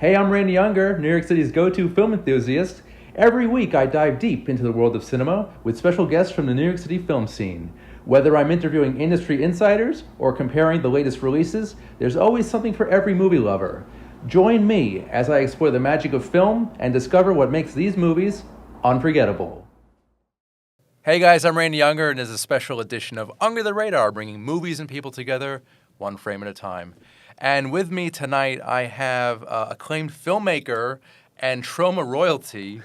Hey, I'm Randy Younger, New York City's go-to film enthusiast. Every week I dive deep into the world of cinema with special guests from the New York City film scene. Whether I'm interviewing industry insiders or comparing the latest releases, there's always something for every movie lover. Join me as I explore the magic of film and discover what makes these movies unforgettable. Hey guys, I'm Randy Younger, and there's a special edition of Under the Radar, bringing movies and people together one frame at a time. And with me tonight, I have acclaimed filmmaker and trauma royalty,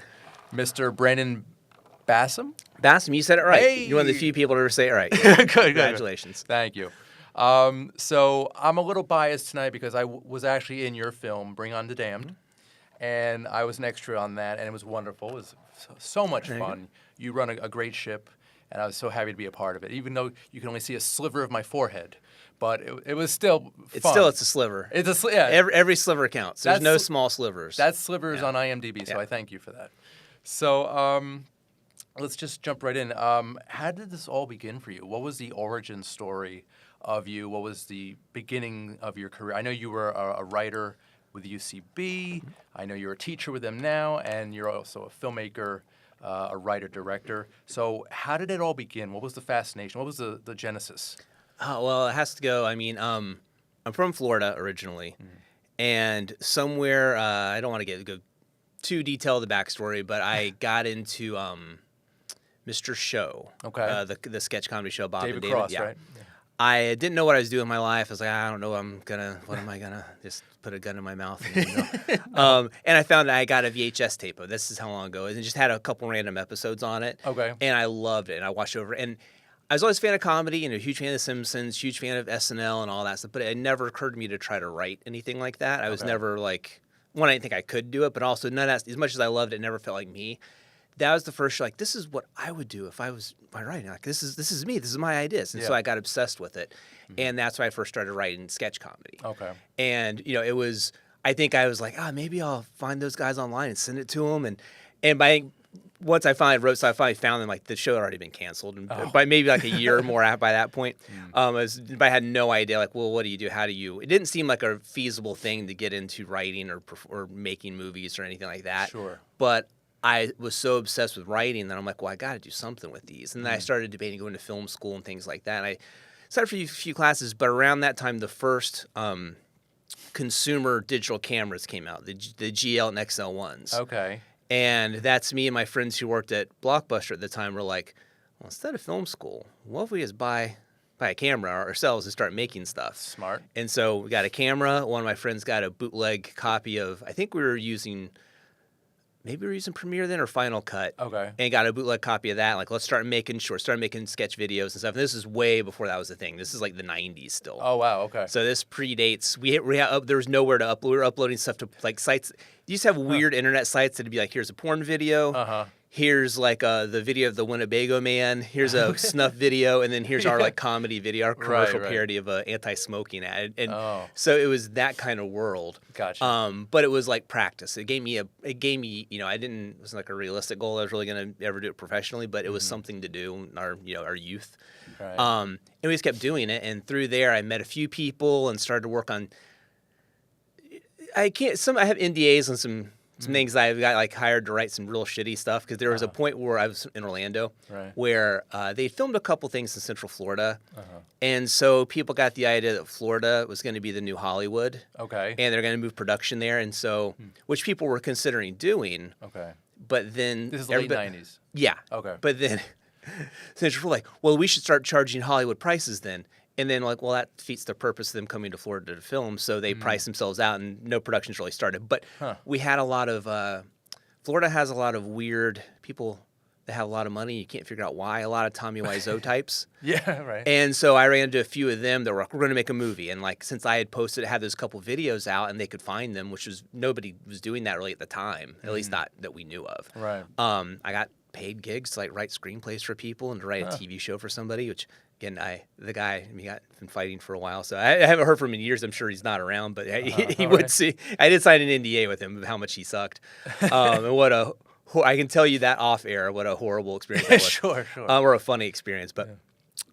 Mr. Brandon Bassham. Bassham, you said it right. Hey! You're one of the few people to ever say it right. Good. Congratulations. Thank you. So I'm a little biased tonight because I was actually in your film, Bring On the Damned, and I was an extra on that, and it was wonderful. It was so much fun. You run a great ship, and I was so happy to be a part of it, even though you can only see a sliver of my forehead. But it was still fun. It's a sliver. It's a yeah. Every sliver counts. There's no small slivers. That sliver is on IMDb, so I thank you for that. So let's just jump right in. How did this all begin for you? What was the origin story of you? What was the beginning of your career? I know you were a writer with UCB. I know you're a teacher with them now, and you're also a filmmaker, a writer-director. So how did it all begin? What was the fascination? What was the genesis? Oh, well, it has to go. I mean, I'm from Florida originally, and somewhere, I don't want to go too detailed the backstory, but I got into Mr. Show, the sketch comedy show, Bob David and David. Cross, Yeah. right? Yeah. I didn't know what I was doing in my life. I was like, I don't know. What am I gonna just put a gun in my mouth? And I found that I got a VHS tape of this is how long ago, and it just had a couple random episodes on it. Okay. And I loved it, and I watched over, and I was always a fan of comedy, huge fan of The Simpsons, huge fan of SNL and all that stuff, but it never occurred to me to try to write anything like that. I was never like, one, I didn't think I could do it, but also none of that, as much as I loved it, never felt like me. That was the first show, like, this is what I would do if I was writing. Like, this is me, this is my ideas. And so I got obsessed with it. And that's when I first started writing sketch comedy. Okay. And, it was, I think I was like, maybe I'll find those guys online and send it to them. And by once I finally wrote, so I finally found them, like, the show had already been canceled. And by maybe like a year or more by that point, but I had no idea, like, well, what do you do? How do you? It didn't seem like a feasible thing to get into writing or making movies or anything like that. Sure. But I was so obsessed with writing that I'm like, well, I got to do something with these. And then I started debating going to film school and things like that. And I started for a few classes, but around that time, the first consumer digital cameras came out, the GL and XL1s. Okay. And that's me and my friends who worked at Blockbuster at the time were like, well, instead of film school, what if we just buy a camera ourselves and start making stuff? Smart. And so we got a camera. One of my friends got a bootleg copy of, I think we were using Premiere then or Final Cut. Okay. And got a bootleg copy of that. Like, let's start making sketch videos and stuff. And this is way before that was a thing. This is like the 90s still. Oh, wow. Okay. So this predates, there was nowhere to upload. We were uploading stuff to like sites. You used to have weird internet sites that'd be like, here's a porn video. Here's like the video of the Winnebago Man. Here's a snuff video, and then here's our like comedy video, our commercial parody of a anti-smoking ad. And so it was that kind of world. Gotcha. But it was like practice. It gave me it wasn't like a realistic goal. I was really gonna ever do it professionally, but it was something to do in our youth. Right. And we just kept doing it, and through there I met a few people and started to work on. I have NDAs on some things I got like hired to write some real shitty stuff because there was a point where I was in Orlando where they filmed a couple things in Central Florida, and so people got the idea that Florida was going to be the new Hollywood. Okay. And they're going to move production there, and so which people were considering doing. Okay. But then this is late 90s. Yeah. Okay. But then Central Florida, like, well, we should start charging Hollywood prices then. And then, like, well, that defeats the purpose of them coming to Florida to film, so they priced themselves out, and no productions really started. But we had a lot of Florida has a lot of weird people that have a lot of money. You can't figure out why. A lot of Tommy Wiseau types. Yeah, right. And so I ran into a few of them that were like, we're going to make a movie. And, like, since I had had those couple videos out and they could find them, which was nobody was doing that really at the time, at least not that we knew of. Right. I got paid gigs to, like, write screenplays for people and to write a TV show for somebody, which... Again, we got been fighting for a while, so I haven't heard from him in years. I'm sure he's not around, but he would see. I did sign an NDA with him of how much he sucked, and what I can tell you that off air, what a horrible experience that was. Sure. Or a funny experience, but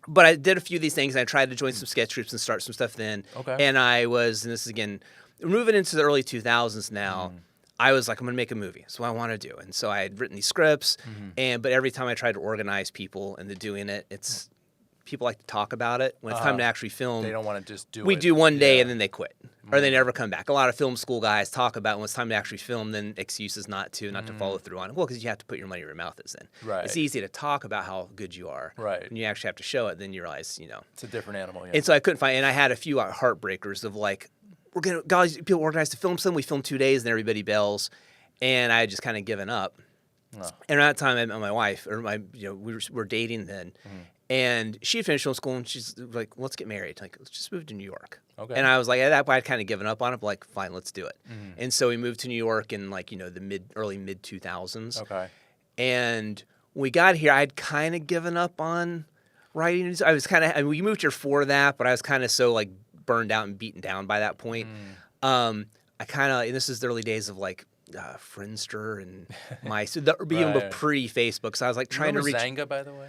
But I did a few of these things, and I tried to join some sketch groups and start some stuff then. Okay. And I was, and this is again, moving into the early 2000s now, I was like, I'm going to make a movie. That's what I want to do. And so I had written these scripts, but every time I tried to organize people into doing it, people like to talk about it. When it's time to actually film, They don't want to just do it. we do one day and then they quit. Or they never come back. A lot of film school guys talk about when it's time to actually film, then excuses not to follow through on it. Well, because you have to put your money where your mouth is in. Right. It's easy to talk about how good you are. Right. When you actually have to show it, then you realize, It's a different animal, yeah. And so I couldn't find, and I had a few heartbreakers of like, guys, people organize to film something. We film 2 days and everybody bails. And I had just kind of given up. Oh. And around that time, I met my wife, or we were dating then. And she finished film school, and she's like, let's get married. Like, let's just move to New York. Okay. And I was like, at that point, I'd kind of given up on it, but like, fine, let's do it. And so we moved to New York in like, the early mid 2000s. Okay. And when we got here, I'd kind of given up on writing. I was kind of, we moved here for that, but I was kind of so like burned out and beaten down by that point. I kind of, and this is the early days of like, Friendster and even pre-Facebook. So I was like trying to reach. Zanga, by the way.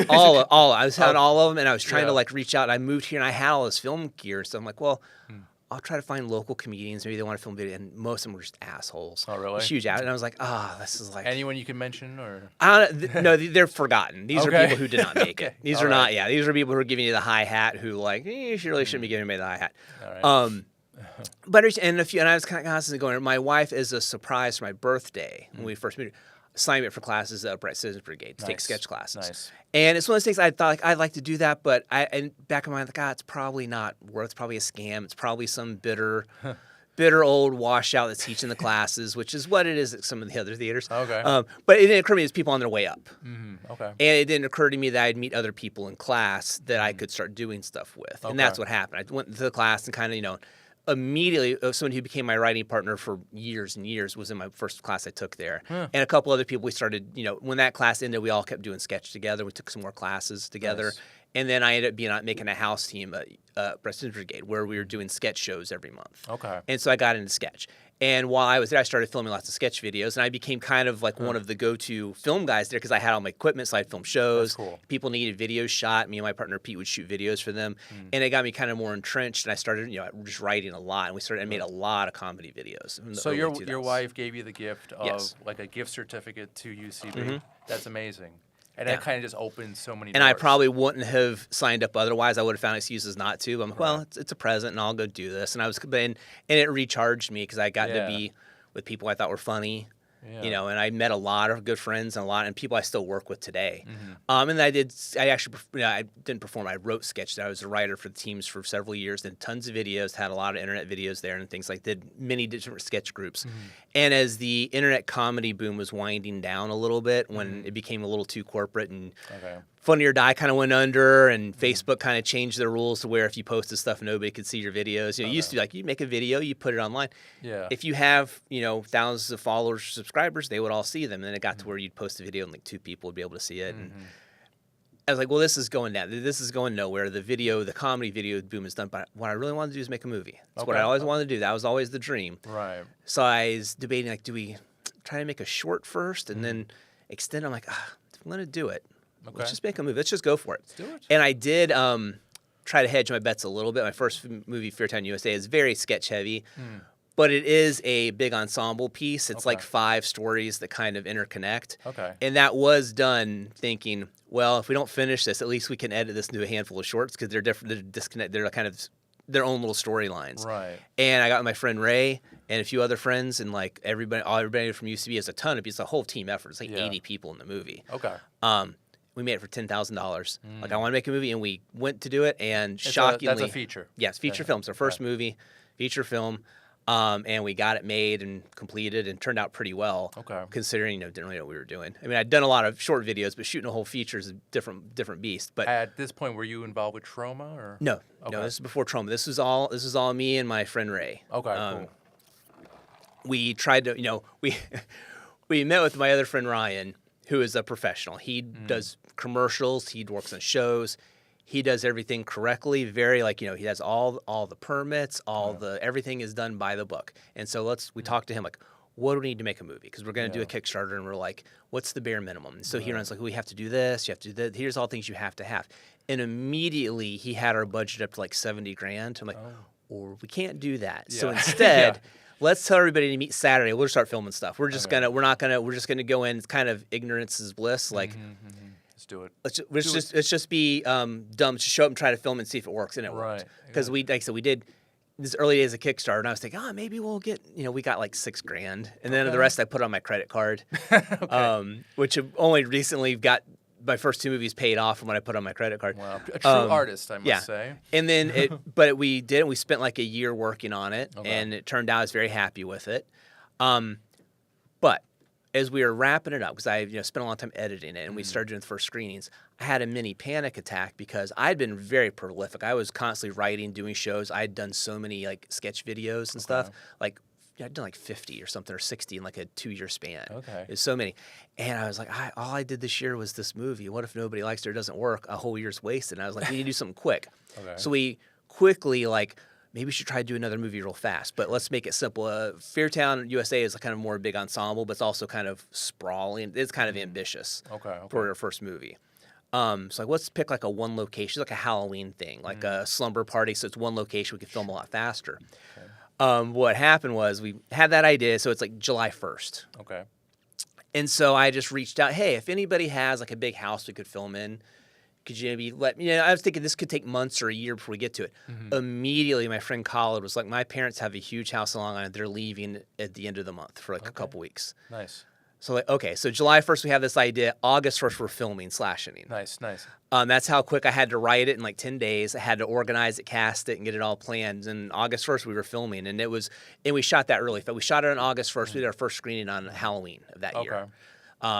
All I was having all of them, and I was trying to like reach out. And I moved here, and I had all this film gear. So I'm like, well, I'll try to find local comedians. Maybe they want to film video, and most of them were just assholes. Oh, really? Huge ass. And I was like, this is like Anyone you can mention, or no, they're forgotten. These are people who did not make it. These All are right. not. These are people who are giving you the hi hat. Who like you really shouldn't be giving me the hi hat. All right. But and I was kind of constantly going. My wife, is a surprise for my birthday when we first met, signed me up for classes at Upright Citizens Brigade to take sketch classes. Nice. And it's one of those things I thought like I'd like to do that, but and back in my mind, like, it's probably not worth. It's probably a scam. It's probably some bitter old washout that's teaching the classes, which is what it is at some of the other theaters. Okay. But it didn't occur to me as people on their way up. Okay. And it didn't occur to me that I'd meet other people in class that I could start doing stuff with. And that's what happened. I went to the class and kind of, immediately, someone who became my writing partner for years and years was in my first class I took there. And a couple other people we started, when that class ended, we all kept doing sketch together. We took some more classes together. Nice. And then I ended up making a house team at Preston Brigade where we were doing sketch shows every month. Okay. And so I got into sketch. And while I was there, I started filming lots of sketch videos, and I became kind of like one of the go-to film guys there because I had all my equipment, so I'd film shows. That's cool. People needed videos shot. Me and my partner Pete would shoot videos for them, and it got me kind of more entrenched. And I started, just writing a lot, and I made a lot of comedy videos. In the So early your 2000s. wife gave you the gift of Yes. like a gift certificate to UCB. That's amazing. And that kind of just opened so many And doors. I probably wouldn't have signed up otherwise. I would have found excuses not to. But I'm like, well, it's a present, and I'll go do this. And and it recharged me because I got to be with people I thought were funny, and I met a lot of good friends and people I still work with today. And I didn't perform. I wrote sketches. I was a writer for the teams for several years, did tons of videos, had a lot of internet videos there and things like that, did many different sketch groups. And as the internet comedy boom was winding down a little bit, when it became a little too corporate and Funny or Die kind of went under, and Facebook kind of changed their rules to where if you posted stuff, nobody could see your videos. It used to be like you make a video, you put it online. Yeah. If you have thousands of followers, subscribers, they would all see them. And then it got to where you'd post a video and like 2 people would be able to see it. And I was like, well, this is going down. This is going nowhere. The comedy video boom is done. But what I really wanted to do is make a movie. That's what I always wanted to do. That was always the dream. Right. So I was debating, like, do we try to make a short first and then extend? I'm like, if I'm going to do it, let's just make a movie. Let's just go for it. Let's do it. And I did try to hedge my bets a little bit. My first movie, Fairtown USA, is very sketch heavy. But it is a big ensemble piece. It's like 5 stories that kind of interconnect. Okay. And that was done thinking, well, if we don't finish this, at least we can edit this into a handful of shorts because they're different. They're disconnected. They're kind of their own little storylines. Right. And I got my friend Ray and a few other friends, and like everybody from UCB has a ton of. It's a whole team effort. It's like 80 people in the movie. Okay. We made it for $10,000. Like I want to make a movie, and we went to do it. And shockingly, that's a feature. Yes, feature film. It's our first movie, feature film. And we got it made and completed and turned out pretty well. Okay. Considering, didn't really know what we were doing. I mean, I'd done a lot of short videos, but shooting a whole feature is a different beast. But at this point, were you involved with Trauma or? No, this is before Trauma. This is all me and my friend Ray. Okay, cool. We tried to, we met with my other friend Ryan, who is a professional. He does commercials. He works on shows. He does everything correctly, very he has all the permits, everything is done by the book. And so we talked to him like, what do we need to make a movie? Because we're going to do a Kickstarter, and we're like, what's the bare minimum? And so he runs like, we have to do this, you have to do that. Here's all things you have to have. And immediately he had our budget up to like $70,000. I'm like, or we can't do that. So instead, let's tell everybody to meet Saturday. We'll just start filming stuff. We're just we're just gonna go in. It's kind of ignorance is bliss. Like, Let's do it. Let's just be dumb to show up and try to film and see if it works, and it worked. Because like I said, we did this early days of Kickstarter, and I was thinking, maybe we'll get, we got like $6,000, and then the rest I put on my credit card, which have only recently got my first 2 movies paid off from what I put on my credit card. Wow, a true artist, I must say. And then we did, and we spent like a year working on it, and it turned out I was very happy with it. But as we were wrapping it up, because I spent a long time editing it, and we started doing the first screenings, I had a mini panic attack because I'd been very prolific. I was constantly writing, doing shows. I'd done so many like sketch videos and stuff. Like I'd done like 50 or something, or 60 in like a 2-year span. There's so many. And I was like, all I did this year was this movie. What if nobody likes it or it doesn't work? A whole year's wasted. And I was like, we need to do something quick. So we quickly maybe we should try to do another movie real fast, but let's make it simple. Feartown, USA is kind of more big ensemble, but it's also kind of sprawling. It's kind of ambitious for our first movie. So let's pick like a one location, like a Halloween thing, like a slumber party. So it's one location. We could film a lot faster. What happened was we had that idea. So it's like July 1st. And so I just reached out. Hey, if anybody has like a big house we could film in, could you maybe let me? I was thinking this could take months or a year before we get to it. Immediately, my friend Khalid was like, my parents have a huge house in Long Island. They're leaving at the end of the month for like a couple weeks. So so July 1st we have this idea. August 1st we're filming /ing. Nice. That's how quick I had to write it in like 10 days. I had to organize it, cast it, and get it all planned. And August 1st we were filming, and we shot that early. We shot it on August 1st. We did our first screening on Halloween of that year.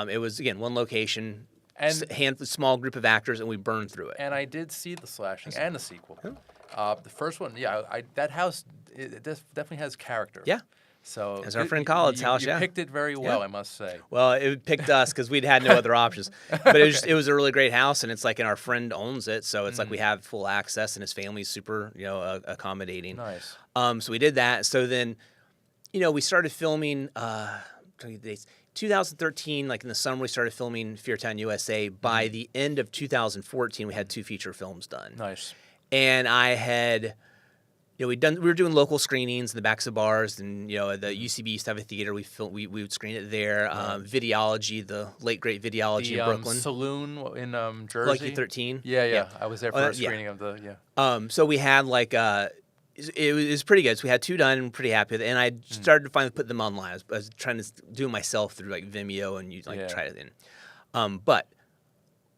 It was again one location. And small group of actors, and we burned through it. And I did see the /ing and the sequel. The first one, that house it definitely has character. So it's our friend Khalid's house. You picked it very well, I must say. Well, it picked us because we'd had no other options. But it was a really great house, and it's like, and our friend owns it, so it's like we have full access, and his family's super, accommodating. Nice. So we did that. So then, we started filming. 2013, like in the summer, we started filming Feartown, USA. By the end of 2014, we had 2 feature films done. Nice. And I had, we were doing local screenings in the backs of bars, and the UCB used to have a theater. We would screen it there. Videology, the late great Videology in Brooklyn. Saloon in Jersey. Lucky 13. Yeah. I was there for a screening of the So we had like it was pretty good. So we had 2 done and pretty happy with it. And I started to finally put them online. I was trying to do it myself through like Vimeo and try it in. But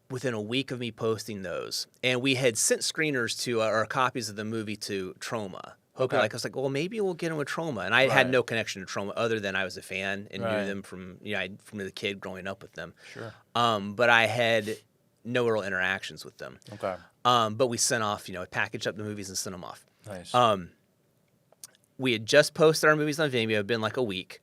within a week of me posting those, and we had sent screeners to or copies of the movie to Troma. Hoping I was like, well, maybe we'll get them with Troma. And I had no connection to Troma other than I was a fan and knew them from from the kid growing up with them. But I had no real interactions with them. But we sent off, packaged up the movies and sent them off. Nice. We had just posted our movies on Vimeo. It had been like a week.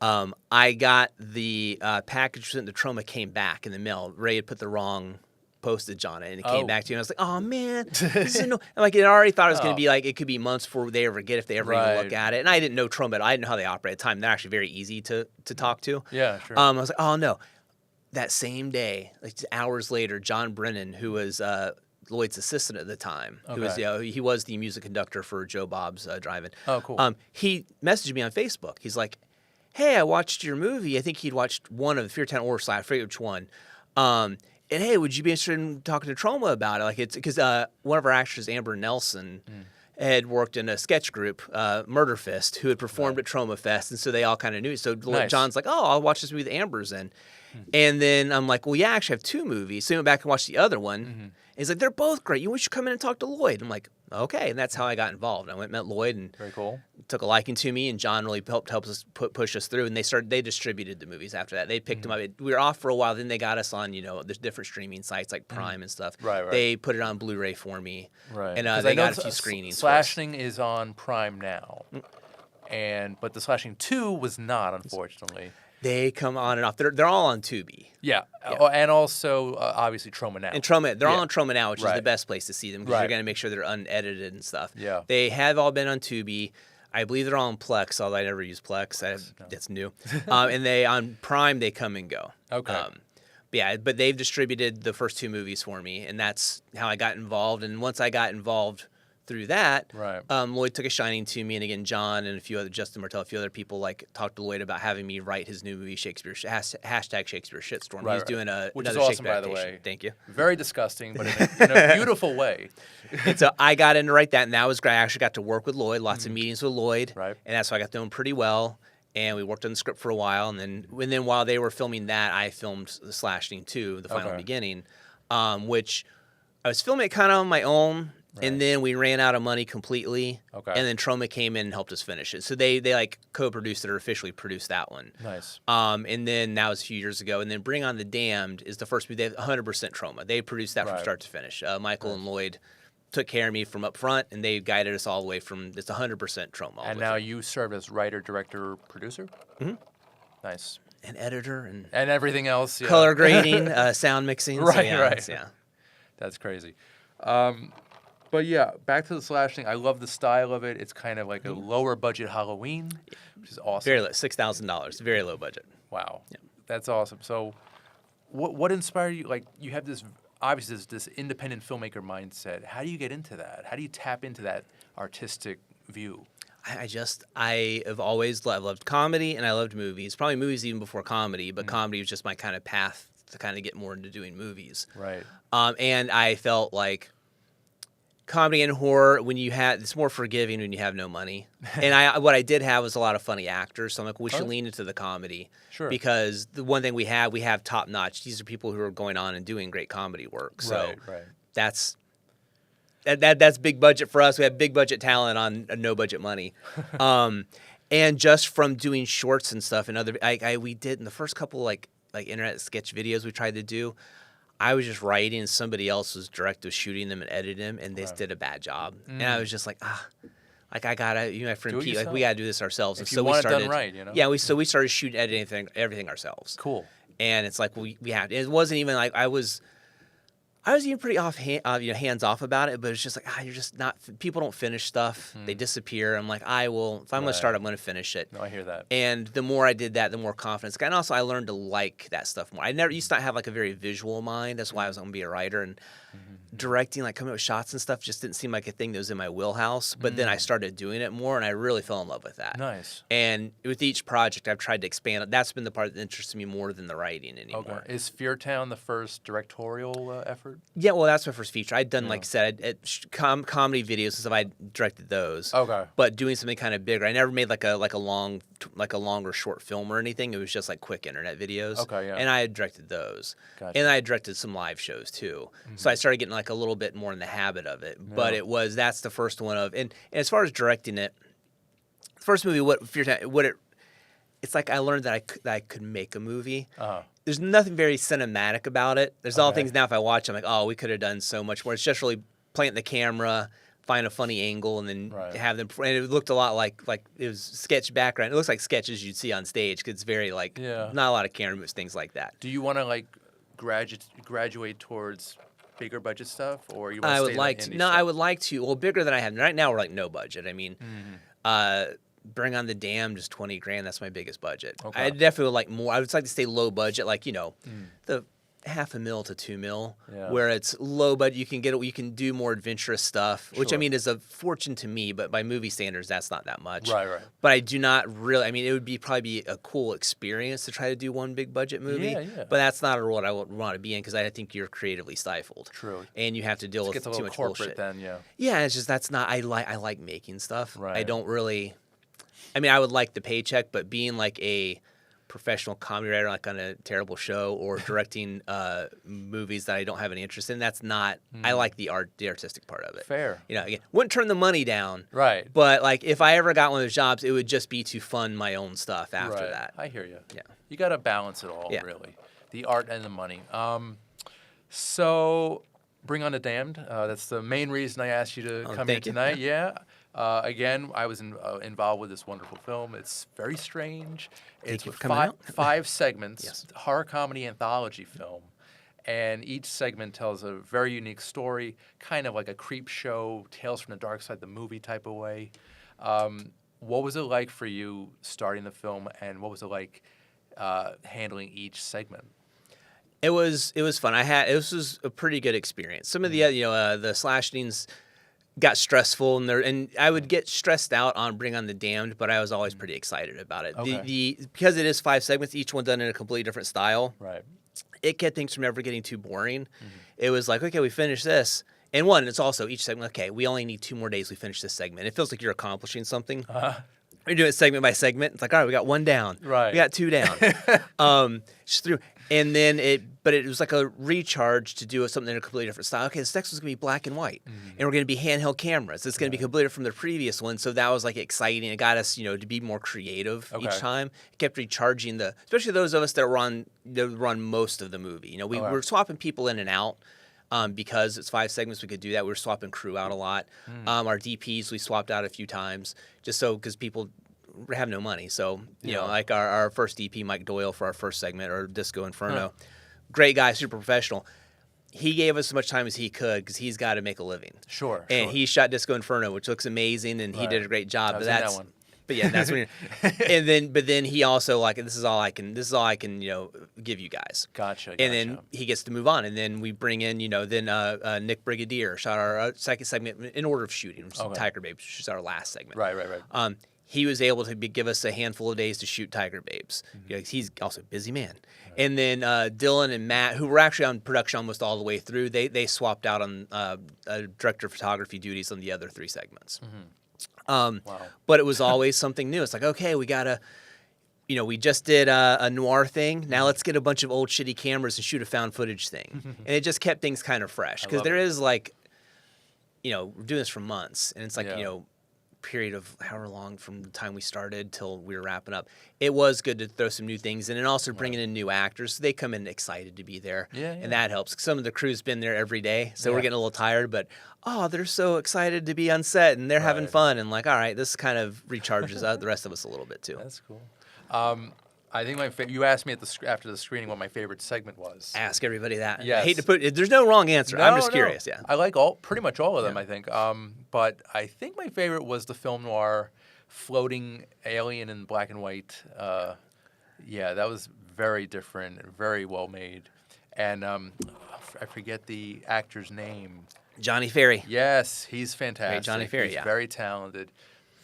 I got the package sent to Troma, came back in the mail. Ray had put the wrong postage on it, and it came back to you. And I was like, "Oh man, this is no." And I already thought it was going to be like it could be months before they ever get if they ever even look at it. And I didn't know Troma. I didn't know how they operate at the time. They're actually very easy to talk to. Yeah, sure. I was like, "Oh no." That same day, like hours later, John Brennan, who was Lloyd's assistant at the time, who was he was the music conductor for Joe Bob's Drive-In. Oh, cool. He messaged me on Facebook. He's like, "Hey, I watched your movie. I think he'd watched one of the Feartown or I forget which one. And hey, would you be interested in talking to Troma about it? Like it's because one of our actors, Amber Nelson, had worked in a sketch group, Murder Fist, who had performed at Troma Fest, and so they all kind of knew. So John's like, "Oh, I'll watch this movie with Amber's in." And then I'm like, "Well, yeah, I actually have 2 movies." So he went back and watched the other one. And he's like, "They're both great. You should come in and talk to Lloyd." I'm like, "Okay." And that's how I got involved. I went and met Lloyd, and very cool. Took a liking to me, and John really helped us push us through. And they distributed the movies after that. They picked them up. We were off for a while. Then they got us on, there's different streaming sites like Prime and stuff. Right. They put it on Blu-ray for me. Right. And they got a few screenings. /ing is on Prime now, but the /ing 2 was not, unfortunately. They come on and off. They're all on Tubi. Yeah. And also obviously Troma Now. And Troma, they're all on Troma Now, which is the best place to see them because you're going to make sure they're unedited and stuff. Yeah. They have all been on Tubi. I believe they're all on Plex, although I never use Plex. That's new. And they on Prime they come and go. Okay. But they've distributed the first 2 movies for me, and that's how I got involved. And once I got involved through that, Right. Lloyd took a shining to me, and again, John and Justin Martell, a few other people like talked to Lloyd about having me write his new movie, hashtag Shakespeare Shitstorm. Right, He's doing which another is awesome, Shakespeare by the adaptation. way. Thank you. Very disgusting, but in a beautiful way. And so I got in to write that, and that was great. I actually got to work with Lloyd, lots of meetings with Lloyd, Right. and that's how I got to know him pretty well. And we worked on the script for a while, and then while they were filming that, I filmed the Slashing 2, the final beginning, which I was filming it kind of on my own. Right. And then we ran out of money completely. Okay. And then Troma came in and helped us finish it. So they like co-produced it or officially produced that one. Nice. And then that was a few years ago. And then Bring on the Damned is the first movie. They have 100% Troma. They produced that from start to finish. Michael and Lloyd took care of me from up front, and they guided us all the way from it's 100% Troma. And now you serve as writer, director, producer? Mm-hmm. Nice. And editor and everything else. Yeah. Color grading, sound mixing. Right, so yeah, right. Yeah. That's crazy. But yeah, back to the Slashing. I love the style of it. It's kind of like a lower budget Halloween, which is awesome. Very low, $6,000. Very low budget. Wow. Yeah. That's awesome. So what inspired you? Like, you have this, obviously, this independent filmmaker mindset. How do you get into that? How do you tap into that artistic view? I have always loved comedy, and I loved movies. Probably movies even before comedy, but comedy was just my kind of path to kind of get more into doing movies. Right. And I felt like comedy and horror, it's more forgiving when you have no money. And what I did have was a lot of funny actors, so I'm like, we should lean into the comedy. Sure. Because the one thing we have top notch. These are people who are going on and doing great comedy work. So right. that's big budget for us. We have big budget talent on no budget money. And just from doing shorts and stuff and we did in the first couple like internet sketch videos we tried to do, I was just writing and somebody else was shooting them and editing them, and they did a bad job. And I was just like, I gotta, my friend Pete, we gotta do this ourselves. If and you so want we started, it done right, Yeah, we started shooting, editing everything ourselves. Cool. And it's like we had. It wasn't even like I was even pretty hands off about it, but it's just like you're just not. People don't finish stuff; they disappear. I'm like, I will. If I'm going to start, I'm going to finish it. No, I hear that. And the more I did that, the more confidence. And also, I learned to like that stuff more. I never used to have like a very visual mind. That's why I was going to be a writer and directing, like coming up with shots and stuff, just didn't seem like a thing that was in my wheelhouse. But then I started doing it more, and I really fell in love with that. Nice. And with each project, I've tried to expand it. That's been the part that interests me more than the writing anymore. Okay. Is Fear Town the first directorial effort? Yeah, well, that's my first feature. I'd done, like I said, comedy videos and stuff. I directed those. Okay. But doing something kind of bigger. I never made like a longer short film or anything. It was just like quick internet videos. Okay, yeah. And I had directed those. Gotcha. And I had directed some live shows too. So I started getting like a little bit more in the habit of it. But that's the first one of, and as far as directing it, the first movie, it's like I learned that I could make a movie. There's nothing very cinematic about it. There's all things now if I watch, I'm like, oh, we could have done so much more. It's just really plant the camera, find a funny angle, and then have them. And it looked a lot like it was sketch background. It looks like sketches you'd see on stage because it's very not a lot of camera moves, things like that. Do you want to like graduate towards bigger budget stuff, or you want to I stay would like in to. indie No, stuff? I would like to. Well, bigger than I have right now. We're like no budget. I mean, Bring on the Damned is $20,000. That's my biggest budget. Okay. I definitely would like more. I would like to stay low budget, like the $500,000 to $2 million, where it's low budget. You can do more adventurous stuff, which I mean is a fortune to me, but by movie standards, that's not that much. Right. But I do not really. I mean, it would probably be a cool experience to try to do one big budget movie. Yeah. But that's not a role I would want to be in because I think you're creatively stifled. True. And you have to deal with too much corporate bullshit. Then, Yeah, it's just that's not. I like making stuff. Right. I don't really. I mean, I would like the paycheck, but being like a professional comedy writer, like on a terrible show, or directing movies that I don't have any interest in, that's not. I like the artistic part of it. Fair. Again, wouldn't turn the money down. Right. But like, if I ever got one of those jobs, it would just be to fund my own stuff after that. I hear you. Yeah. You got to balance it all, really, the art and the money. So, Bring on the Damned. That's the main reason I asked you to come here tonight. Yeah. Again, I was involved with this wonderful film. It's very strange. It's with five segments, horror comedy anthology film. And each segment tells a very unique story, kind of like a creep show, Tales from the Dark Side, the movie type of way. What was it like for you starting the film, and what was it like handling each segment? It was fun. This was a pretty good experience. Some of the the slashings, got stressful, and I would get stressed out on Bring on the Damned, but I was always pretty excited about it. Okay. Because it is 5 segments, each one done in a completely different style. Right. It kept things from ever getting too boring. It was like, okay, we finished this. And it's also each segment, okay, we only need 2 more days, we finish this segment. It feels like you're accomplishing something. You're doing it segment by segment. It's like, all right, we got 1 down. Right. We got 2 down. Just through. And then but it was like a recharge to do something in a completely different style. Okay, this next one's going to be black and white. And we're going to be handheld cameras. It's going to be completely different from the previous one. So that was like exciting. It got us, to be more creative each time. It kept recharging especially those of us that run most of the movie. We were swapping people in and out. Because it's 5 segments, we could do that. We were swapping crew out a lot. Our DPs, we swapped out a few times, just because people have no money. So, like our first DP, Mike Doyle, for our first segment, or Disco Inferno, great guy, super professional. He gave us as much time as he could because he's got to make a living. Sure. And he shot Disco Inferno, which looks amazing, and he did a great job. That one. But yeah, that's when. But then he also this is all I can give you guys. Gotcha. And then he gets to move on, and then we bring in then Nick Brigadier shot our second segment in order of shooting, which is Tiger Babes, which is our last segment. Right. He was able to give us a handful of days to shoot Tiger Babes. He's also a busy man. And then Dylan and Matt, who were actually on production almost all the way through, they swapped out on director of photography duties on the other 3 segments. But it was always something new. It's like, okay, we gotta, we just did a noir thing. Now let's get a bunch of old shitty cameras and shoot a found footage thing. And it just kept things kind of fresh because there is we're doing this for months, and it's like period of however long from the time we started till we were wrapping up. It was good to throw some new things in, and also bringing in new actors. So they come in excited to be there, and that helps. Some of the crew's been there every day, so we're getting a little tired, but they're so excited to be on set, and they're having fun, and like, all right, this kind of recharges out the rest of us a little bit too. That's cool. I think you asked me after the screening what my favorite segment was. Ask everybody that. Yes. I hate to put it. There's no wrong answer. I'm just curious. Yeah. I like pretty much all of them. I think. But I think my favorite was the film noir, floating alien in black and white. That was very different, very well made, and I forget the actor's name. Johnny Ferry. Yes, he's fantastic. Great Johnny Ferry. He's very talented,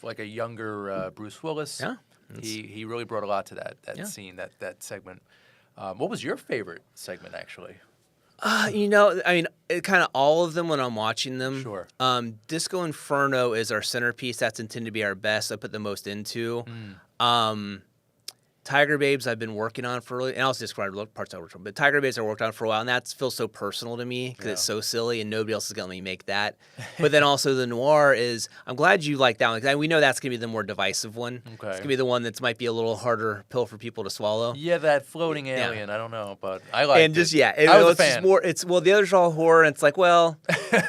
like a younger Bruce Willis. Yeah. He really brought a lot to that scene, that segment. What was your favorite segment, actually? Kind of all of them when I'm watching them. Sure. Disco Inferno is our centerpiece. That's intended to be our best. I put the most into. Tiger Babes I've been working on and I'll describe parts I worked on, but Tiger Babes I worked on for a while, and that feels so personal to me because it's so silly and nobody else is going to let me make that. But then also the noir I'm glad you like that one because we know that's going to be the more divisive one. Okay. It's going to be the one that might be a little harder pill for people to swallow. Yeah, that floating alien, I don't know, but I like it. And just, I was a fan. The others are all horror, and it's like, well,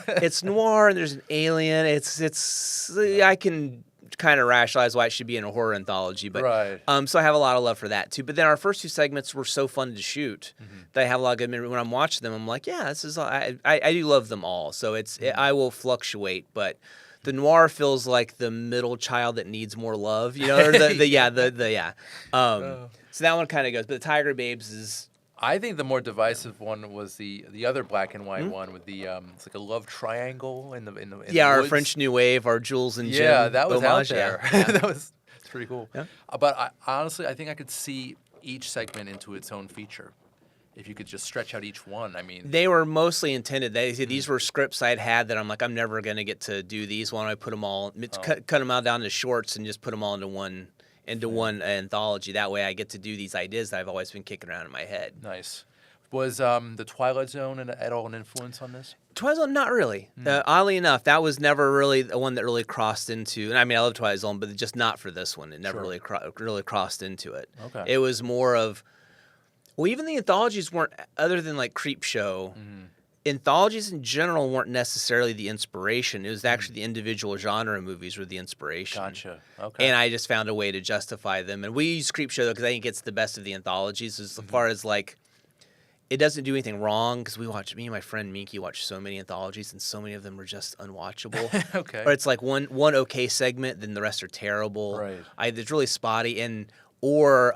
it's noir and there's an alien. I can kind of rationalize why it should be in a horror anthology, but so I have a lot of love for that too. But then our first 2 segments were so fun to shoot that I have a lot of good memory. When I'm watching them, I'm like, this is I do love them all. So I will fluctuate, but the noir feels like the middle child that needs more love, or So that one kind of goes. But the Tiger Babes is. I think the more divisive one was the other black and white one with the it's like a love triangle in the our woods. French New Wave, our Jules and Jim. Yeah, that was homage. out there. It's pretty cool. Yeah. But honestly, I think I could see each segment into its own feature. If you could just stretch out each one, they were mostly intended. These were scripts I'd had that I'm like, I'm never going to get to do these. Why don't I put them all, cut them out down to shorts and just put them all into one anthology. That way I get to do these ideas that I've always been kicking around in my head. Nice. Was the Twilight Zone at all an influence on this? Twilight Zone, not really. Oddly enough, that was never really the one that really crossed into, and I love Twilight Zone, but just not for this one. It never really crossed into it. Okay. It was more of, even the anthologies weren't, other than like Creep Show, anthologies in general weren't necessarily the inspiration. It was actually the individual genre movies were the inspiration. Gotcha. Okay. And I just found a way to justify them. And we use Creep Show, though, because I think it's the best of the anthologies as far as, it doesn't do anything wrong, because me and my friend Minky watch so many anthologies, and so many of them are just unwatchable. Okay. Or it's like one okay segment, then the rest are terrible. Right. It's really spotty. And or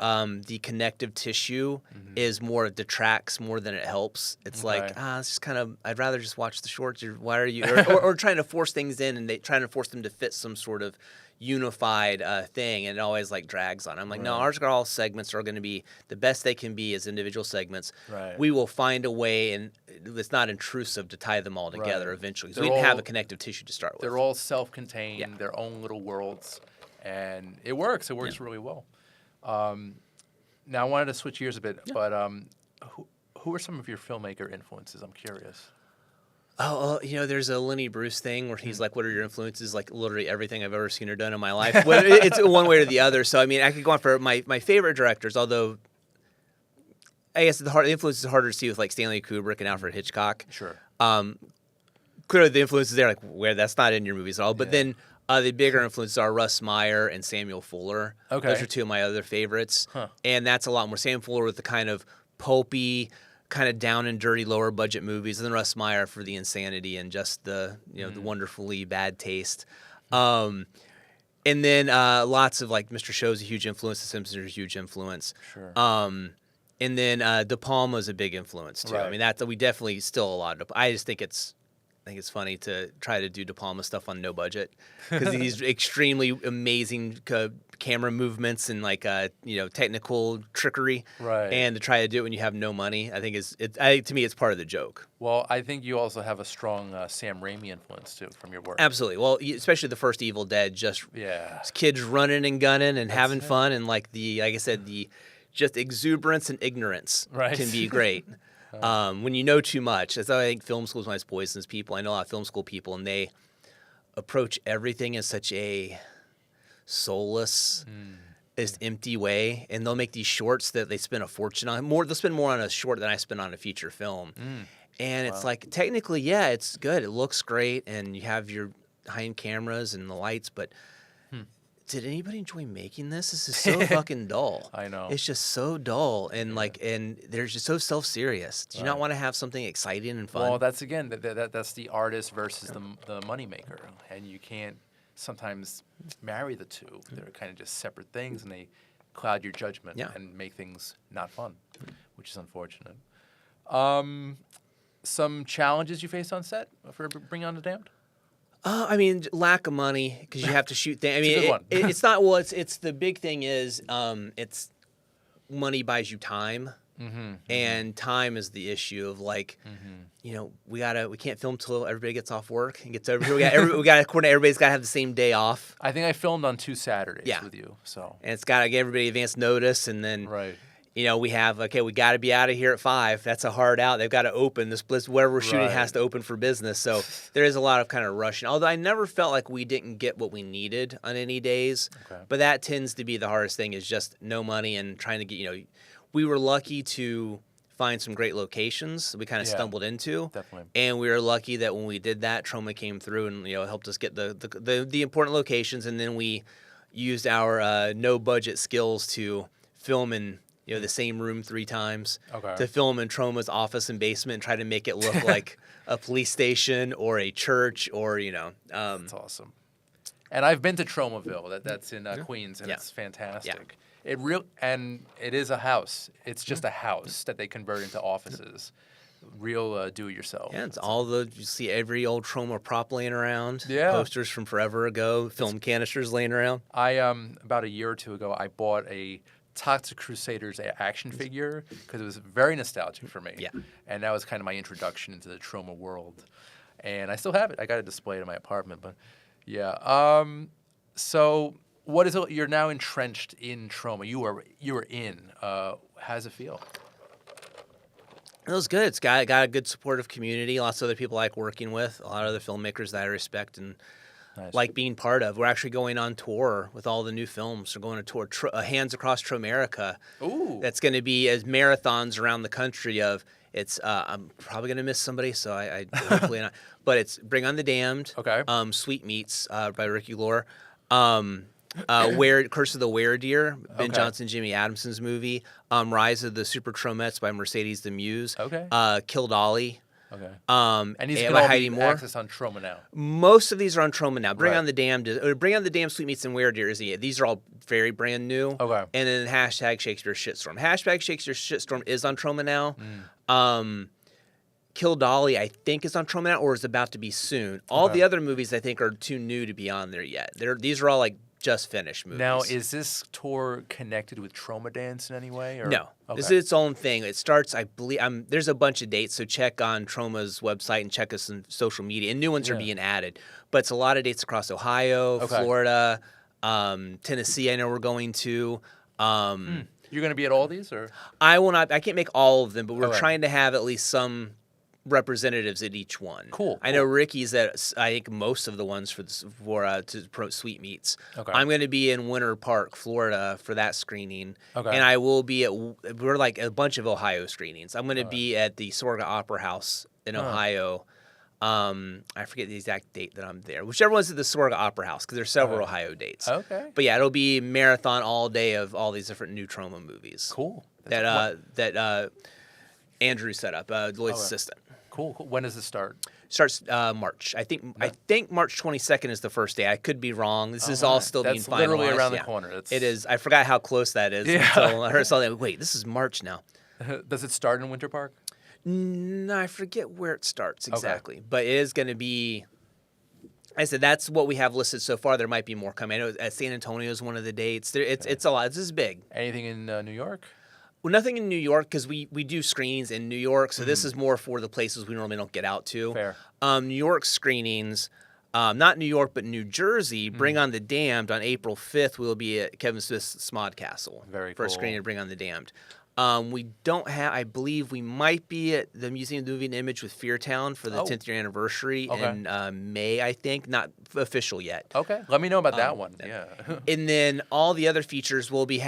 the connective tissue is more detracts more than it helps. It's like it's just kind of. I'd rather just watch the shorts. Or why are you or trying to force things in and trying to force them to fit some sort of unified thing, and it always like drags on. I'm like, no, ours are all segments are going to be the best they can be as individual segments. Right. We will find a way, and it's not intrusive to tie them all together eventually. Because we didn't have a connective tissue to start with. They're all self-contained, their own little worlds, and it works. It works really well. Now I wanted to switch gears a bit, but who are some of your filmmaker influences? I'm curious. Oh, there's a Lenny Bruce thing where he's like, what are your influences? Like literally everything I've ever seen or done in my life. It's one way or the other. So, I mean, I could go on for my favorite directors, although I guess the influence is harder to see with like Stanley Kubrick and Alfred Hitchcock. Sure. Clearly the influences there, like where that's not in your movies at all. But then the bigger influences are Russ Meyer and Samuel Fuller. Okay. Those are two of my other favorites. And that's a lot more Sam Fuller with the kind of pulpy, kind of down and dirty, lower budget movies, and then Russ Meyer for the insanity and just the the wonderfully bad taste. And then lots of like Mr. Show's a huge influence. The Simpsons are a huge influence. Sure. And then De Palma's a big influence too. Right. I mean we definitely still a lot of. I just think it's funny to try to do De Palma stuff on no budget because these extremely amazing camera movements and like technical trickery, right? And to try to do it when you have no money, I think to me it's part of the joke. Well, I think you also have a strong Sam Raimi influence too from your work. Absolutely. Well, especially the first Evil Dead, just kids running and gunning and having fun, and like I said, the just exuberance and ignorance can be great. When you know too much. That's how I think film school is one of those poisons people. I know a lot of film school people, and they approach everything in such a soulless, just empty way. And they'll make these shorts that they spend a fortune on. They'll spend more on a short than I spend on a feature film. And it's like, technically, it's good. It looks great, and you have your high-end cameras and the lights, but did anybody enjoy making this? This is so fucking dull. I know. It's just so dull, and and they're just so self-serious. Do you not want to have something exciting and fun? Well, that's again that's the artist versus the moneymaker, and you can't sometimes marry the two. They're kind of just separate things, and they cloud your judgment and make things not fun, which is unfortunate. Some challenges you faced on set for Bring On the Damned? I mean, lack of money because you have to shoot things. I mean, It's a good one. it's not. Well, it's the big thing is it's money buys you time, and time is the issue of like, we can't film till everybody gets off work and gets over here. We got to coordinate. Everybody's got to have the same day off. I think I filmed on 2 Saturdays with you, so and it's got to give everybody advance notice, and then we have we got to be out of here at 5. That's a hard out. They've got to open this wherever we're shooting has to open for business. So there is a lot of kind of rushing. Although I never felt like we didn't get what we needed on any days. But that tends to be the hardest thing is just no money and trying to get we were lucky to find some great locations we kind of stumbled into. Definitely. And we were lucky that when we did that, Troma came through and helped us get the important locations, and then we used our no budget skills to film in the same room 3 times to film in Troma's office and basement and try to make it look like a police station or a church or, That's awesome. And I've been to Tromaville. That's in Queens, and it's fantastic. And it is a house. It's just a house that they convert into offices. Real do-it-yourself. Yeah, it's you see every old Troma prop laying around. Yeah. Posters from forever ago, film canisters laying around. About a year or 2 ago, I bought a Toxic Crusaders action figure because it was very nostalgic for me. Yeah. And that was kind of my introduction into the Troma world. And I still have it. I got it displayed in my apartment. But yeah. So what is it? You're now entrenched in Troma. You were in. How does it feel? It was good. It's got a good supportive community. Lots of other people I like working with. A lot of other filmmakers that I respect and like being part of. We're actually going on tour with all the new films. We're going to tour Hands Across Tromerica. Ooh. That's going to be as marathons around the country of. It's I'm probably going to miss somebody, so I hopefully not. But it's Bring On the Damned. Okay. Sweet Meats by Ricky Lore. Curse of the Were-Deer, Ben Johnson, Jimmy Adamson's movie. Rise of the Super Tromettes by Mercedes the Muse. Okay. Kill Dolly. Okay. And these can all be accessed on Troma now. Most of these are on Troma now. Bring on the Damned Sweetmeats and Where Dear Is He? These are all very brand new. Okay. And then hashtag Shakespeare's Shitstorm. Hashtag Shakespeare's Shitstorm is on Troma now. Kill Dolly, I think, is on Troma now or is about to be soon. All the other movies, I think, are too new to be on there yet. These are all like just finished movies. Now, is this tour connected with Troma Dance in any way? Or? No. Okay. This is its own thing. It starts, I believe, there's a bunch of dates, so check on Troma's website and check us on social media. And new ones are being added. But it's a lot of dates across Ohio, Florida, Tennessee, I know we're going to. You're going to be at all these? Or I will not. I can't make all of them, but we're trying to have at least some representatives at each one. Cool. I know Ricky's at, I think, most of the ones to promote Sweetmeats. Okay. I'm going to be in Winter Park, Florida for that screening. Okay. And I will be we're like a bunch of Ohio screenings. I'm going to be at the Sorga Opera House in Ohio. I forget the exact date that I'm there. Whichever one's at the Sorga Opera House, because there's several Ohio dates. Okay. But yeah, it'll be marathon all day of all these different new Troma movies. Cool. That Andrew set up, Lloyd's assistant. Cool. When does it start? Starts March. I think March 22nd is the first day. I could be wrong. This is all still being finalized. That's literally around the corner. It is. I forgot how close that is until I heard something. Wait, this is March now. Does it start in Winter Park? No, I forget where it starts exactly. But it is going to be. I said that's what we have listed so far. There might be more coming. I know San Antonio is one of the dates. It's a lot. This is big. Anything in New York? Well, nothing in New York because we do screenings in New York, so this is more for the places we normally don't get out to. Fair. New York screenings, not New York, but New Jersey, Bring on the Damned on April 5th. We'll be at Kevin Smith's Smod Castle for a screening of Bring on the Damned. We don't have, I believe we might be at the Museum of the Moving Image with Feartown for the 10th year anniversary in May, I think. Not official yet. Okay. Let me know about that one. Yeah. And then all the other features will be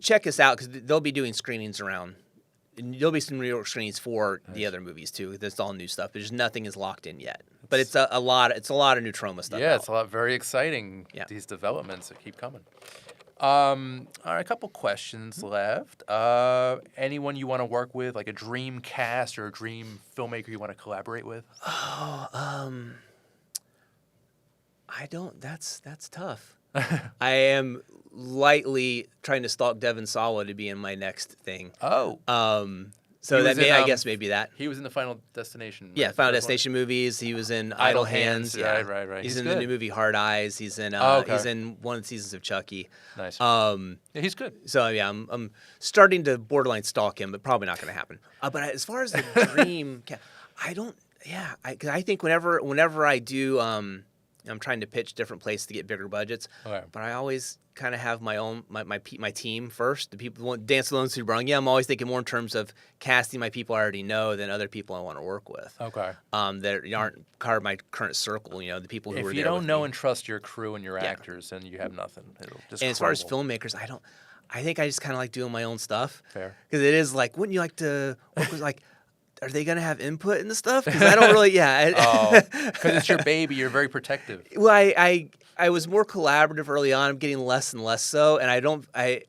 check us out because they'll be doing screenings around. And there'll be some New York screenings for the other movies too. That's all new stuff. There's nothing is locked in yet. But it's a lot of new Troma stuff. Yeah, it's a lot. Very exciting. Yeah. These developments that keep coming. All right, a couple questions left. Anyone you want to work with, like a dream cast or a dream filmmaker you want to collaborate with? I don't. That's tough. I am lightly trying to stalk Devon Sawa to be in my next thing. So that I guess maybe that. He was in the Final Destination. Yeah, Final Destination movies. He was in Idle Hands. Yeah. Right. He's in the new movie Hard Eyes. He's in he's in one of the seasons of Chucky. Nice. Yeah, he's good. So yeah, I'm starting to borderline stalk him, but probably not going to happen. But as far as the dream, I don't. Yeah, because I think whenever I do, I'm trying to pitch different places to get bigger budgets. Okay. But I always kind of have my own my team first. The people who want Dance Alone Sue Brung. Yeah, I'm always thinking more in terms of casting my people I already know than other people I want to work with. Okay. That aren't part of my current circle. The people who are there. If you don't know and trust your crew and your actors, then you have nothing. It'll just. And as far as filmmakers, I think I just kind of like doing my own stuff. Fair. Because it is like, wouldn't you like to work with are they going to have input in the stuff? Because I don't really, because it's your baby. You're very protective. Well, I was more collaborative early on. I'm getting less and less so. And I don't need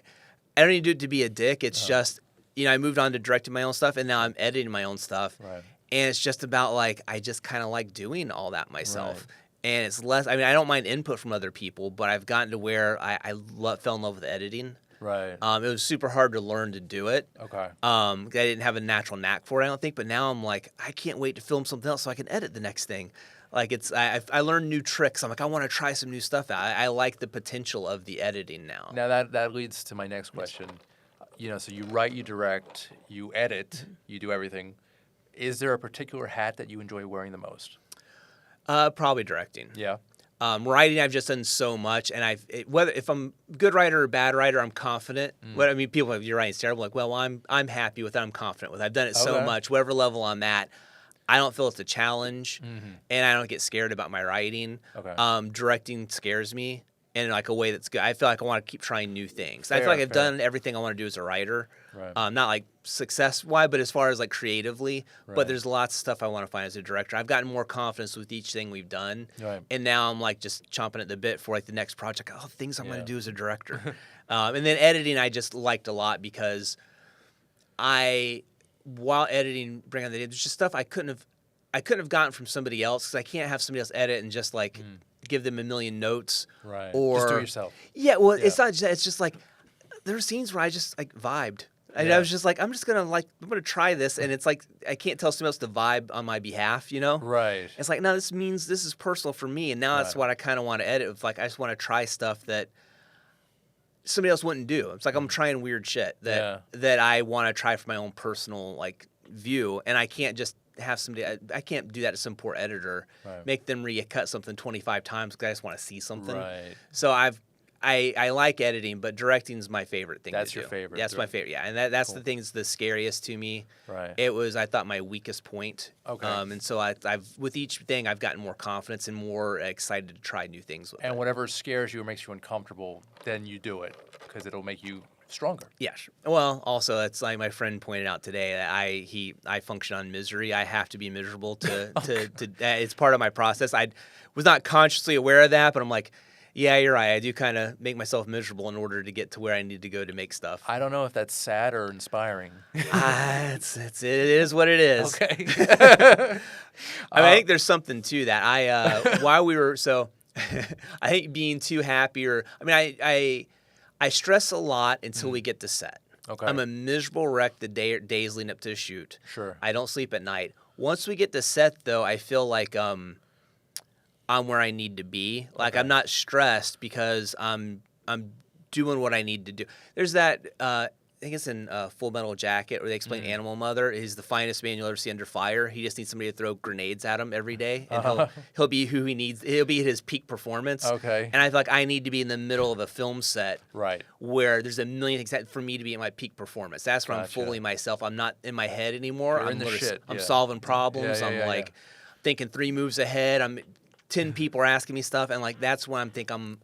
to do it to be a dick. It's just, I moved on to directing my own stuff, and now I'm editing my own stuff. Right. And it's just about, I just kind of like doing all that myself. Right. And it's less, I don't mind input from other people, but I've gotten to where I fell in love with editing. Right. It was super hard to learn to do it. Okay. I didn't have a natural knack for it, I don't think. But now I'm like, I can't wait to film something else so I can edit the next thing. I learned new tricks. I'm like, I want to try some new stuff out. I like the potential of the editing now. Now that leads to my next question. So you write, you direct, you edit, you do everything. Is there a particular hat that you enjoy wearing the most? Probably directing. Yeah. Writing, I've just done so much, and whether if I'm a good writer or bad writer, I'm confident. People are your writing's terrible. Like, well, I'm happy with it. I'm confident with it. I've done it so much. Whatever level I'm at, I don't feel it's a challenge, and I don't get scared about my writing. Okay. Directing scares me in a way that's good. I feel like I want to keep trying new things. I feel like I've done everything I want to do as a writer. Right. Not success-wise, but as far as creatively. Right. But there's lots of stuff I want to find as a director. I've gotten more confidence with each thing we've done. Right. And now I'm just chomping at the bit for the next project. Things I'm going to do as a director. And then editing I just liked a lot because while editing Bring on the Damned, there's just stuff I couldn't have I couldn't have gotten from somebody else because I can't have somebody else edit and just like give them a million notes. Right. Or just do it yourself. Yeah. Well, it's not. It's just like there were scenes where I just like vibed. And I was just like, I'm gonna try this, and it's like I can't tell somebody else to vibe on my behalf, you know? Right. It's like, no, this means this is personal for me, and now that's what I kind of want to edit. It's like I just want to try stuff that somebody else wouldn't do. It's like I'm trying weird shit that I want to try for my own personal like view, and I can't just have somebody. I can't do that to some poor editor, make them recut something 25 times because I just want to see something. Right. So I like editing, but directing is my favorite thing. That's your favorite. That's my favorite. Yeah, and that's the thing that's the scariest to me. Right. It was I thought my weakest point. Okay. And so I've with each thing I've gotten more confidence and more excited to try new things with it. And whatever scares you or makes you uncomfortable, then you do it because it'll make you stronger. Yeah. Well, also it's like my friend pointed out today that I function on misery. I have to be miserable to it's part of my process. I was not consciously aware of that, but I'm like, yeah, you're right. I do kind of make myself miserable in order to get to where I need to go to make stuff. I don't know if that's sad or inspiring. It is what it is. Okay. I think there's something to that. While we were I think being too happy I stress a lot until we get to set. Okay. I'm a miserable wreck the days leading up to the shoot. Sure. I don't sleep at night. Once we get to set, though, I feel like I'm where I need to be. Like I'm not stressed because I'm doing what I need to do. There's that I think it's in Full Metal Jacket where they explain Animal Mother is the finest man you'll ever see under fire. He just needs somebody to throw grenades at him every day, and he'll be who he needs. He'll be at his peak performance. Okay. And I feel like I need to be in the middle of a film set, Right. where there's a million things for me to be at my peak performance. That's where I'm fully myself. I'm not in my head anymore. You're in the shit. I'm solving problems. Yeah, I'm like thinking 3 moves ahead. I'm 10 people are asking me stuff, and like that's when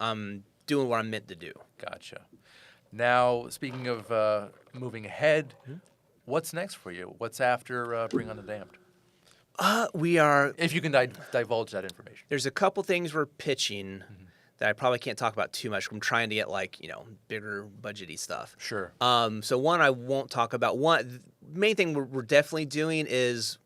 I'm doing what I'm meant to do. Gotcha. Now, speaking of moving ahead, what's next for you? What's after Bring on the Damned? We are. If you can divulge that information. There's a couple things we're pitching that I probably can't talk about too much. I'm trying to get bigger budgety stuff. Sure. So one I won't talk about. One main thing we're definitely doing is.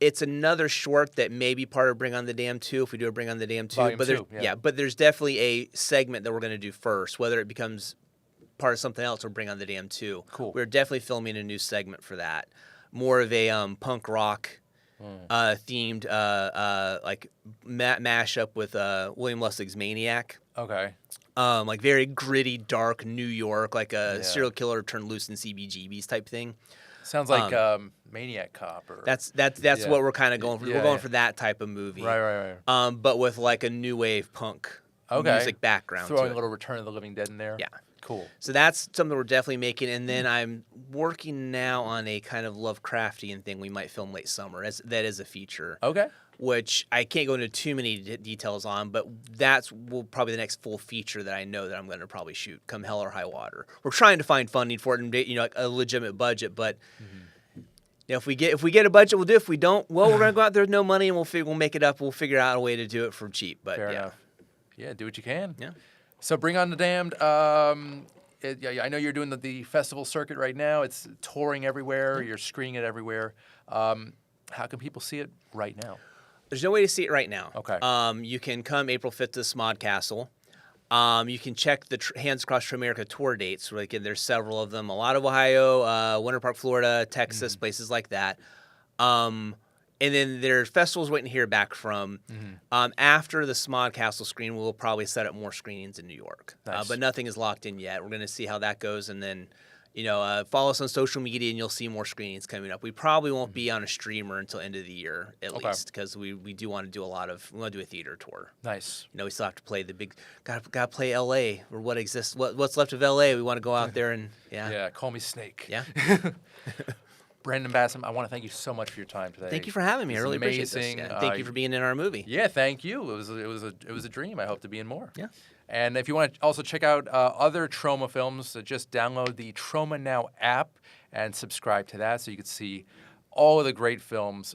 It's another short that may be part of Bring on the Damned 2 if we do a Bring on the Damned 2. Volume but 2, but there's definitely a segment that we're going to do first, whether it becomes part of something else or Bring on the Damned 2. Cool. We're definitely filming a new segment for that. More of a punk rock themed mashup with William Lustig's Maniac. Okay. Like very gritty, dark New York, like a serial killer turned loose in CBGBs type thing. Sounds like Maniac Cop. Or That's what we're kind of going for. We're going for that type of movie. Right. But with like a new wave punk music background. Throwing to a little Return of the Living Dead in there. Yeah. Cool. So that's something we're definitely making. And then I'm working now on a kind of Lovecraftian thing we might film late summer. That is a feature. Okay. Which I can't go into too many details on, but that's probably the next full feature that I know that I'm going to probably shoot come hell or high water. We're trying to find funding for it and like a legitimate budget, but if we get a budget, we'll do it. If we don't, well, we're going to go out there with no money and we'll make it up. We'll figure out a way to do it for cheap. But Fair enough. Yeah, do what you can. Yeah. So Bring on the Damned. I know you're doing the festival circuit right now. It's touring everywhere. You're screening it everywhere. How can people see it right now? There's no way to see it right now. Okay. You can come April 5th to the Smod Castle. You can check the Hands Across America tour dates. There's several of them. A lot of Ohio, Winter Park, Florida, Texas, places like that. And then there's festivals waiting to hear back from. After the Smod Castle screen, we'll probably set up more screenings in New York. Nice. But nothing is locked in yet. We're going to see how that goes, and then follow us on social media, and you'll see more screenings coming up. We probably won't be on a streamer until end of the year, at least, because we do want to do we want to do a theater tour. Nice. We still have to play the big. Got to play L.A. or what exists. What's left of L.A. We want to go out there and Yeah. Call me Snake. Yeah. Brandon Bassham, I want to thank you so much for your time today. Thank you for having me. I really appreciate this. amazing. Yeah, thank you for being in our movie. Yeah, thank you. It was a dream. I hope to be in more. Yeah. And if you want to also check out other Trauma films, just download the Trauma Now app and subscribe to that so you can see all of the great films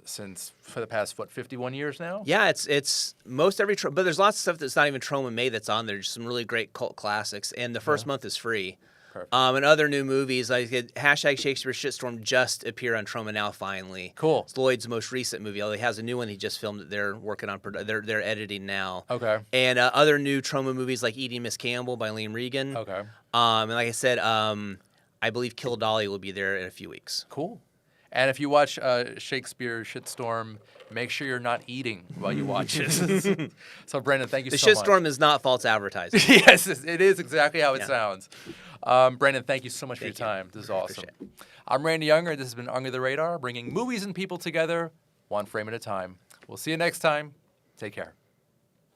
for the past 51 years now. Yeah, it's most every but there's lots of stuff that's not even Trauma made that's on there. Just some really great cult classics, and the first month is free. Perfect. And other new movies, like hashtag Shakespeare's Shitstorm just appeared on Troma now finally. Cool. It's Lloyd's most recent movie. Although he has a new one he just filmed that they're working on. They're editing now. Okay. And other new Troma movies like Eating Miss Campbell by Liam Regan. Okay. And like I said, I believe Kill Dolly will be there in a few weeks. Cool. And if you watch Shakespeare's Shitstorm, make sure you're not eating while you watch it. So, Brandon, thank you so much. The Shitstorm is not false advertising. Yes, it is exactly how it sounds. Brandon, thank you so much for your time. This is awesome. I'm Randy Younger. This has been Under the Radar, bringing movies and people together one frame at a time. We'll see you next time. Take care.